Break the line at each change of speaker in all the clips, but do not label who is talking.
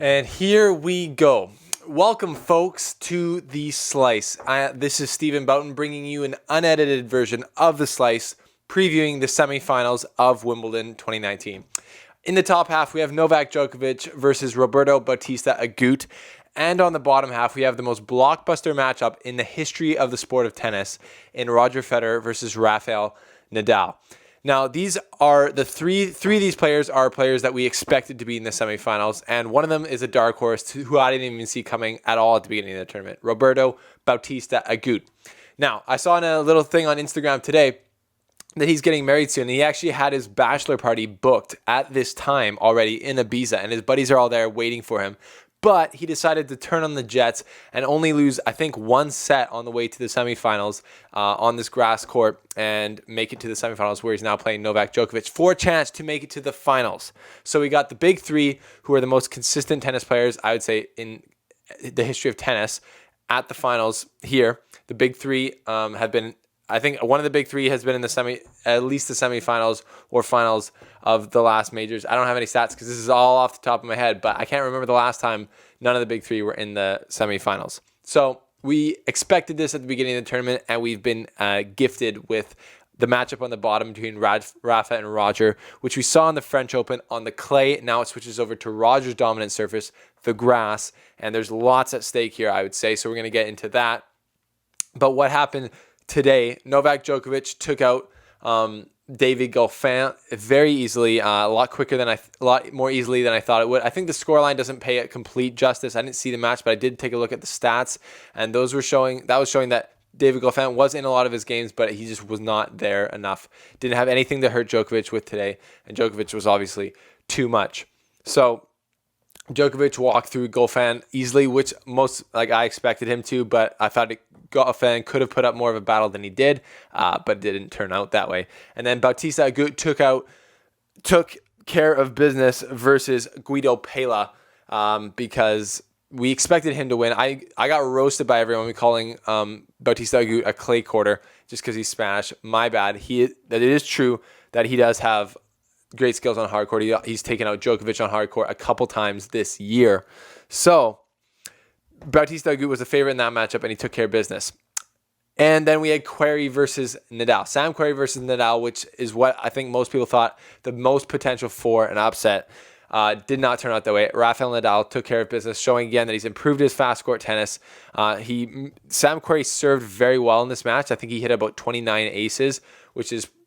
And here we go. Welcome, folks, to The Slice. This is Stephen Boughton bringing you an unedited version of The Slice, previewing the semifinals of Wimbledon 2019. In the top half, we have Novak Djokovic versus Roberto Bautista Agut. And on the bottom half, we have the most blockbuster matchup in the history of the sport of tennis in Roger Federer versus Rafael Nadal. Now, these are the three of these players are players that we expected to be in the semifinals, and one of them is a dark horse who I didn't even see coming at all at the beginning of the tournament, Roberto Bautista Agut. Now, I saw in a little thing on Instagram today that he's getting married soon. He actually had his bachelor party booked at this time already in Ibiza, and his buddies are all there waiting for him. But he decided to turn on the jets and only lose, I think, one set on the way to the semifinals on this grass court and make it to the semifinals where he's now playing Novak Djokovic for a chance to make it to the finals. So we got the big three who are the most consistent tennis players, I would say, in the history of tennis at the finals here. The big three have been, I think one of the big three has been in at least the semifinals or finals of the last majors. I don't have any stats because this is all off the top of my head, but I can't remember the last time none of the big three were in the semifinals. So we expected this at the beginning of the tournament, and we've been gifted with the matchup on the bottom between Rafa and Roger, which we saw in the French Open on the clay. Now it switches over to Roger's dominant surface, the grass, and there's lots at stake here, I would say. So we're going to get into that. But what happened today, Novak Djokovic took out David Goffin very easily, a lot more easily than I thought it would. I think the scoreline doesn't pay it complete justice. I didn't see the match, but I did take a look at the stats, and that was showing that David Goffin was in a lot of his games, but he just was not there enough. Didn't have anything to hurt Djokovic with today, and Djokovic was obviously too much. So Djokovic walked through Goffin easily, which I expected him to, but I thought Goffin could have put up more of a battle than he did, but it didn't turn out that way. And then Bautista Agut took care of business versus Guido Pella because we expected him to win. I got roasted by everyone calling Bautista Agut a clay quarter just because he's Spanish. My bad. That it is true that he does have great skills on hard court. He's taken out Djokovic on hard court a couple times this year. So Bautista Agut was the favorite in that matchup, and he took care of business. And then we had Querrey versus Nadal. Sam Querrey versus Nadal, which is what I think most people thought the most potential for an upset. Did not turn out that way. Rafael Nadal took care of business, showing again that he's improved his fast court tennis. Sam Querrey served very well in this match. I think he hit about 29 aces,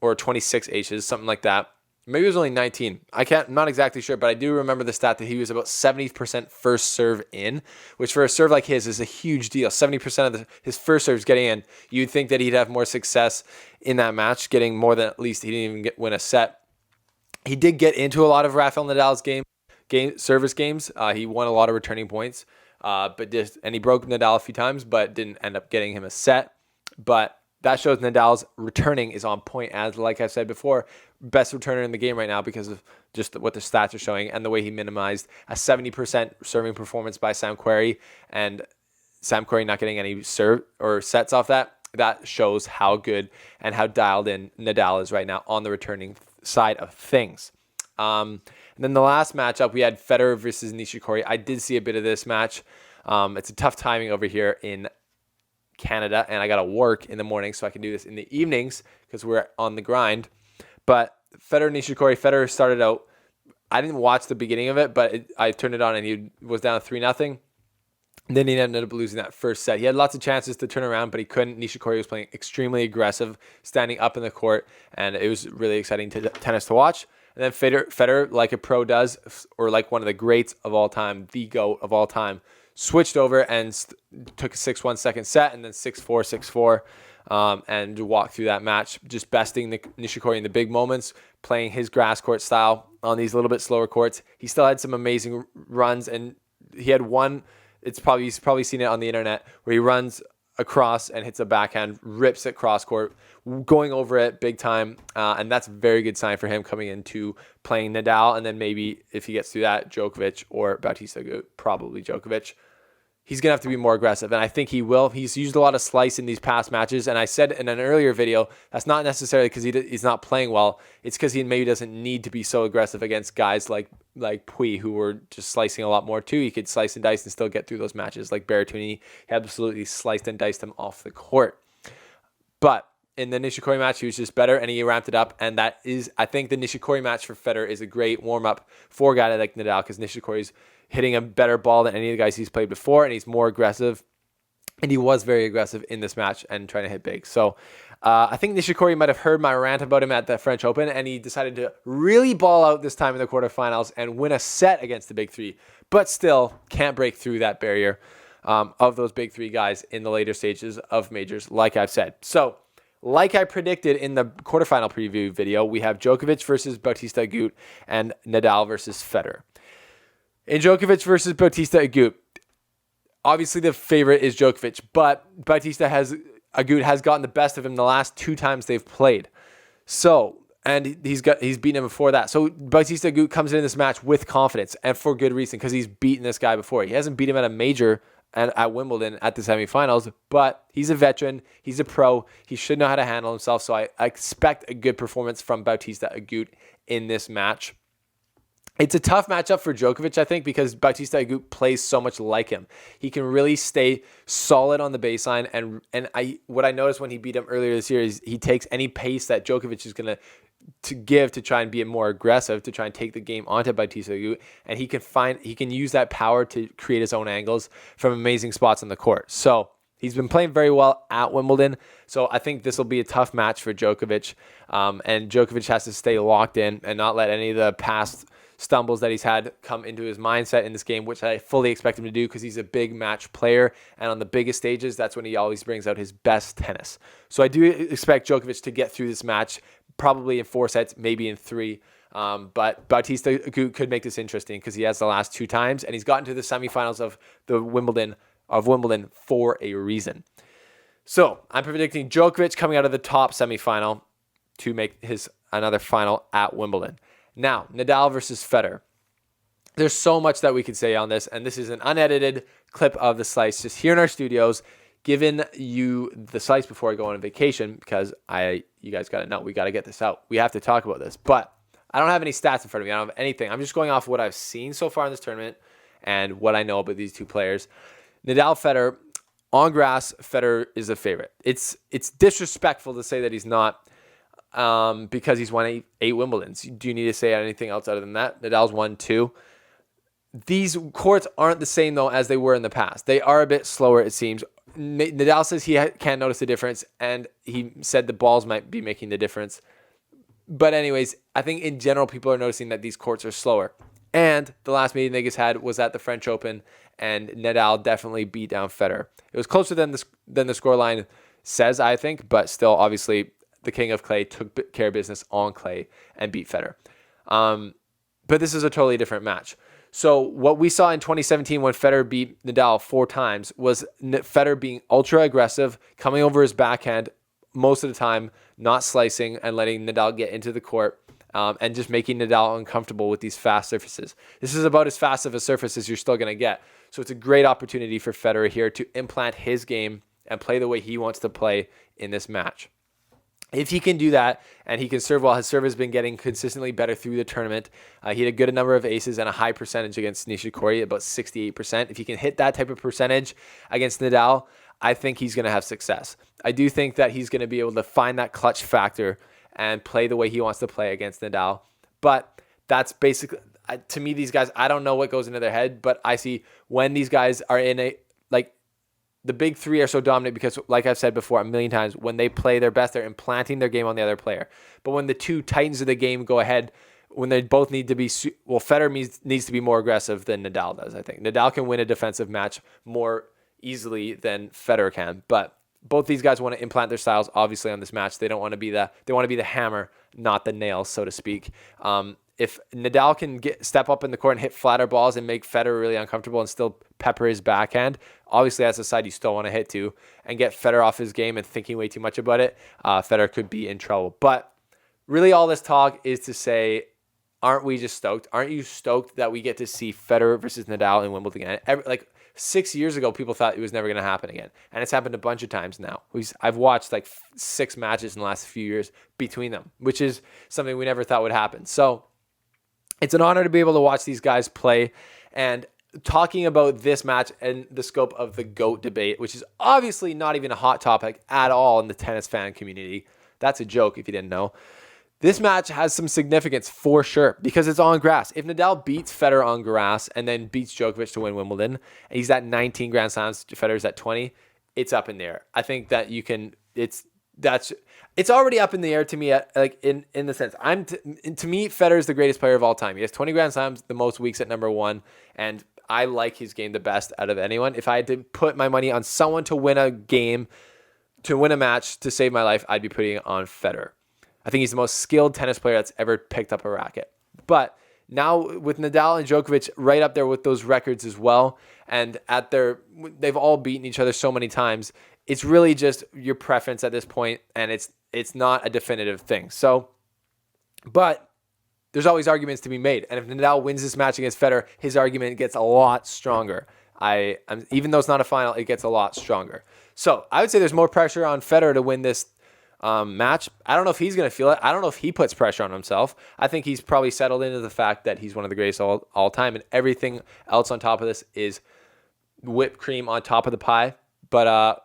or 26 aces, something like that. Maybe it was only 19. I'm not exactly sure, but I do remember the stat that he was about 70% first serve in, which for a serve like his is a huge deal. 70% of his first serves getting in. You'd think that he'd have more success in that match, getting more than at least he didn't even win a set. He did get into a lot of Rafael Nadal's service games. He won a lot of returning points, and he broke Nadal a few times, but didn't end up getting him a set. But that shows Nadal's returning is on point, as like I said before, best returner in the game right now because of just what the stats are showing and the way he minimized a 70% serving performance by Sam Querrey, and Sam Querrey not getting any serve or sets off that. That shows how good and how dialed in Nadal is right now on the returning side of things. And then the last matchup, we had Federer versus Nishikori. I did see a bit of this match. It's a tough timing over here in Canada, and I got to work in the morning, so I can do this in the evenings because we're on the grind. But Federer started out, I didn't watch the beginning of it, but I turned it on and he was down 3-0. Then he ended up losing that first set. He had lots of chances to turn around, but he couldn't. Nishikori was playing extremely aggressive, standing up in the court, and it was really exciting tennis to watch. And then Federer, like a pro does, or like one of the greats of all time, the GOAT of all time, switched over and took a 6-1 second set, and then 6-4, 6-4, and walked through that match, just besting Nishikori in the big moments, playing his grass court style on these little bit slower courts. He still had some amazing runs, and he had one. You've probably seen it on the internet where he runs across and hits a backhand, rips it cross court, going over it big time, and that's a very good sign for him coming into playing Nadal, and then maybe if he gets through that, Djokovic or Bautista Agut, probably Djokovic. he's going to have to be more aggressive. And I think he will. He's used a lot of slice in these past matches. And I said in an earlier video, that's not necessarily because he's not playing well. It's because he maybe doesn't need to be so aggressive against guys like Pui, who were just slicing a lot more too. He could slice and dice and still get through those matches. Like Berrettini, he absolutely sliced and diced him off the court. But in the Nishikori match, he was just better and he ramped it up. And that is, I think the Nishikori match for Federer is a great warm-up for a guy like Nadal, because Nishikori's hitting a better ball than any of the guys he's played before, and he's more aggressive. And he was very aggressive in this match and trying to hit big. So I think Nishikori might have heard my rant about him at the French Open, and he decided to really ball out this time in the quarterfinals and win a set against the big three, but still can't break through that barrier of those big three guys in the later stages of majors, like I've said. So, like I predicted in the quarterfinal preview video, we have Djokovic versus Bautista Agut and Nadal versus Federer. In Djokovic versus Bautista Agut, obviously the favorite is Djokovic, but Agut has gotten the best of him the last 2 times they've played. So, and he's beaten him before that. So Bautista Agut comes in this match with confidence, and for good reason, because he's beaten this guy before. He hasn't beat him at a major and at Wimbledon at the semifinals, but he's a veteran, he's a pro, he should know how to handle himself. So I expect a good performance from Bautista Agut in this match. It's a tough matchup for Djokovic, I think, because Bautista Agut plays so much like him. He can really stay solid on the baseline, and what I noticed when he beat him earlier this year is he takes any pace that Djokovic is going to give to try and be more aggressive, to try and take the game onto Bautista Agut, and he can use that power to create his own angles from amazing spots on the court. So he's been playing very well at Wimbledon, so I think this will be a tough match for Djokovic, and Djokovic has to stay locked in and not let any of the past stumbles that he's had come into his mindset in this game, which I fully expect him to do because he's a big match player, and on the biggest stages, that's when he always brings out his best tennis. So I do expect Djokovic to get through this match, probably in 4 sets, maybe in 3. But Bautista Agut could make this interesting because he has the last 2 times, and he's gotten to the semifinals of Wimbledon for a reason. So I'm predicting Djokovic coming out of the top semifinal to make his another final at Wimbledon. Now, Nadal versus Federer. There's so much that we could say on this, and this is an unedited clip of the slice just here in our studios, giving you the slice before I go on vacation, because you guys got to know, we got to get this out. We have to talk about this, but I don't have any stats in front of me. I don't have anything. I'm just going off what I've seen so far in this tournament and what I know about these 2 players. Nadal, Federer, on grass, Federer is a favorite. It's disrespectful to say that he's not, because he's won 8 Wimbledons. Do you need to say anything else other than that? Nadal's won 2. These courts aren't the same, though, as they were in the past. They are a bit slower, it seems. Nadal says he can't notice the difference, and he said the balls might be making the difference. But anyways, I think in general, people are noticing that these courts are slower. And the last meeting they just had was at the French Open, and Nadal definitely beat down Federer. It was closer than the scoreline says, I think, but still, obviously, the king of clay took care of business on clay and beat Federer. But this is a totally different match. So what we saw in 2017 when Federer beat Nadal 4 times was Federer being ultra aggressive, coming over his backhand most of the time, not slicing and letting Nadal get into the court, and just making Nadal uncomfortable with these fast surfaces. This is about as fast of a surface as you're still going to get. So it's a great opportunity for Federer here to implant his game and play the way he wants to play in this match. If he can do that and he can serve well, his serve has been getting consistently better through the tournament. He had a good number of aces and a high percentage against Nishikori, about 68%. If he can hit that type of percentage against Nadal, I think he's going to have success. I do think that he's going to be able to find that clutch factor and play the way he wants to play against Nadal. But that's basically, to me, these guys, I don't know what goes into their head, but I see when these guys are in the big 3 are so dominant because, like I've said before a million times, when they play their best, they're implanting their game on the other player. But when the 2 titans of the game go ahead, when they both need to be, Federer needs to be more aggressive than Nadal does, I think. Nadal can win a defensive match more easily than Federer can, but both these guys want to implant their styles, obviously, on this match. They want to be the hammer, not the nail, so to speak. If Nadal can step up in the court and hit flatter balls and make Federer really uncomfortable and still pepper his backhand, obviously that's a side you still want to hit to, and get Federer off his game and thinking way too much about it, Federer could be in trouble. But really all this talk is to say, aren't we just stoked? Aren't you stoked that we get to see Federer versus Nadal in Wimbledon again? 6 years ago, people thought it was never going to happen again. And it's happened a bunch of times now. I've watched like 6 matches in the last few years between them, which is something we never thought would happen. So it's an honor to be able to watch these guys play. And talking about this match and the scope of the GOAT debate, which is obviously not even a hot topic at all in the tennis fan community. That's a joke if you didn't know. This match has some significance for sure because it's on grass. If Nadal beats Federer on grass and then beats Djokovic to win Wimbledon, and he's at 19 Grand Slams, Federer's at 20, it's up in the air. I think that you can. It's already up in the air to me. In the sense, to me, Federer is the greatest player of all time. He has 20 Grand Slams, the most weeks at number 1, and I like his game the best out of anyone. If I had to put my money on someone to win a game, to win a match, to save my life, I'd be putting it on Federer. I think he's the most skilled tennis player that's ever picked up a racket. But now with Nadal and Djokovic right up there with those records as well, and they've all beaten each other so many times, it's really just your preference at this point, and it's not a definitive thing. So, but there's always arguments to be made. And if Nadal wins this match against Federer, his argument gets a lot stronger. Even though it's not a final, it gets a lot stronger. So I would say there's more pressure on Federer to win this match. I don't know if he's going to feel it. I don't know if he puts pressure on himself. I think he's probably settled into the fact that he's one of the greatest all time, and everything else on top of this is whipped cream on top of the pie. But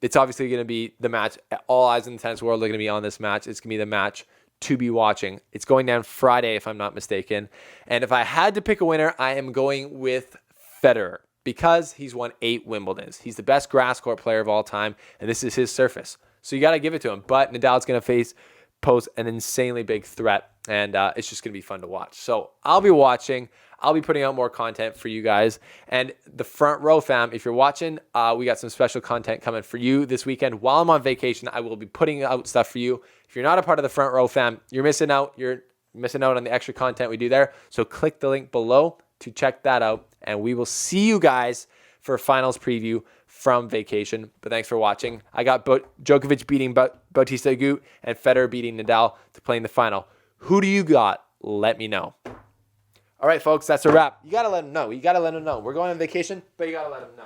it's obviously going to be the match. All eyes in the tennis world are going to be on this match. It's going to be the match to be watching. It's going down Friday, if I'm not mistaken. And if I had to pick a winner, I am going with Federer because he's won 8 Wimbledons. He's the best grass court player of all time, and this is his surface. So you got to give it to him. But Nadal's going to pose an insanely big threat, and it's just going to be fun to watch. So I'll be watching. I'll be putting out more content for you guys. And the front row fam, if you're watching, we got some special content coming for you this weekend. While I'm on vacation, I will be putting out stuff for you. If you're not a part of the front row fam, you're missing out. You're missing out on the extra content we do there. So click the link below to check that out. And we will see you guys for a finals preview from vacation. But thanks for watching. I got Djokovic beating Bautista Agut and Federer beating Nadal to play in the final. Who do you got? Let me know. All right, folks, that's a wrap. You got to let them know. We're going on vacation, but you got to let them know.